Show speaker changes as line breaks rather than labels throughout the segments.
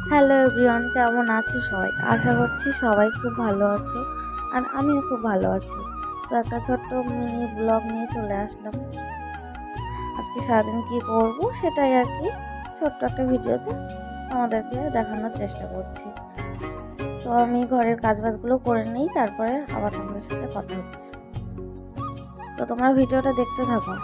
Hello everyone, কেমন আছো সবাই? আশা করছি সবাই খুব ভালো আছো, আর আমিও খুব ভালো আছি। তো একটা ছোট্ট মিনি ব্লগ নিয়ে চলে আসলাম। আজকে সারাদিন কী করবো সেটাই আর কি ছোট্ট একটা ভিডিওতে আমাদেরকে দেখানোর চেষ্টা করছি। তো আমি ঘরের কাজবাজগুলো করে নিই, তারপরে আবার তোমাদের সাথে কথা হচ্ছে। তো তোমরা ভিডিওটা দেখতে থাকো।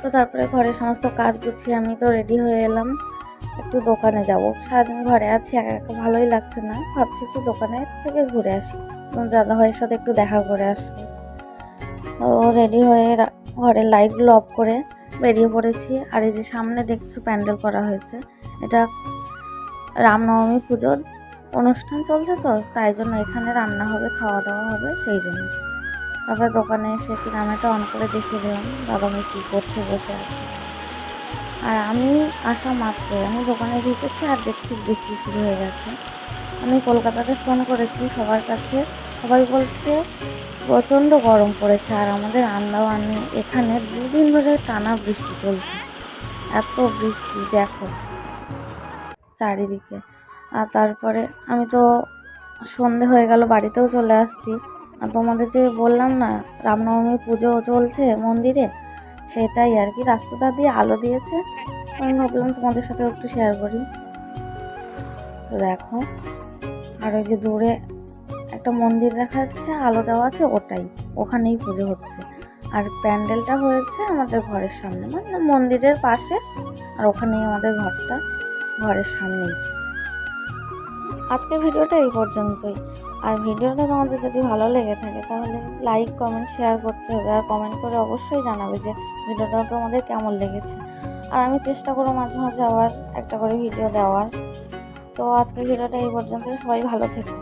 তো তারপরে ঘরের সমস্ত কাজ গুছিয়ে আমি তো রেডি হয়ে এলাম, একটু দোকানে যাব। সারাদিন ঘরে আছি, একা একা ভালোই লাগছে না, ভাবছি একটু দোকানে থেকে ঘুরে আসি, দাদাভাইয়ের সাথে একটু দেখা করে আসবো। তো রেডি হয়ে ঘরের লাইটগুলো অফ করে বেরিয়ে পড়েছি। আর এই যে সামনে দেখছো প্যান্ডেল করা হয়েছে, এটা রামনবমী পুজোর অনুষ্ঠান চলছে, তো তাই জন্য এখানে রান্না হবে, খাওয়া দাওয়া হবে, সেই জন্য। তারপরে দোকানে এসে ক্যামেরাটা অন করে দেখিয়ে দিলাম দাদাভাই কী করছে, বসে আছে। আর আমি আসা মাত্র আমি দোকানে ঢুকেছি আর দেখছি বৃষ্টি শুরু হয়ে গেছে। আমি কলকাতাতে ফোন করেছি সবার কাছে, সবাই বলছে প্রচণ্ড গরম পড়েছে। আর আমাদের আন্দামানে এখানে 2 দিন ধরে টানা বৃষ্টি চলছে, এত বৃষ্টি দেখো চারিদিকে। আর তারপরে আমি তো সন্ধে হয়ে গেল, বাড়িতেও চলে আসছি। আর তোমাদের যে বললাম না রামনবমী পুজো চলছে মন্দিরে, সেটাই আর কি, রাস্তাটা দিয়ে আলো দিয়েছে, আমি ভাবলাম তোমাদের সাথে একটু শেয়ার করি। তো দেখো, আর ওই যে দূরে একটা মন্দির দেখা যাচ্ছে, আলো দেওয়া আছে, ওখানেই পুজো হচ্ছে। আর প্যান্ডেলটা হয়েছে আমাদের ঘরের সামনে, মানে মন্দিরের পাশে, আর ওখানেই আমাদের ঘরটা, ঘরের সামনেই। আজকের ভিডিওটা এই পর্যন্তই। আর ভিডিওটা তোমাদের যদি ভালো লেগে থাকে তাহলে লাইক, কমেন্ট, শেয়ার করতে হবে। আর কমেন্ট করে অবশ্যই জানাবে যে ভিডিওটা তোমাদের কেমন লেগেছে। আর আমি চেষ্টা করব মাঝে মাঝে আবার একটা করে ভিডিও দেওয়ার। তো আজকের ভিডিওটা এই পর্যন্ত, সবাই ভালো থেকো।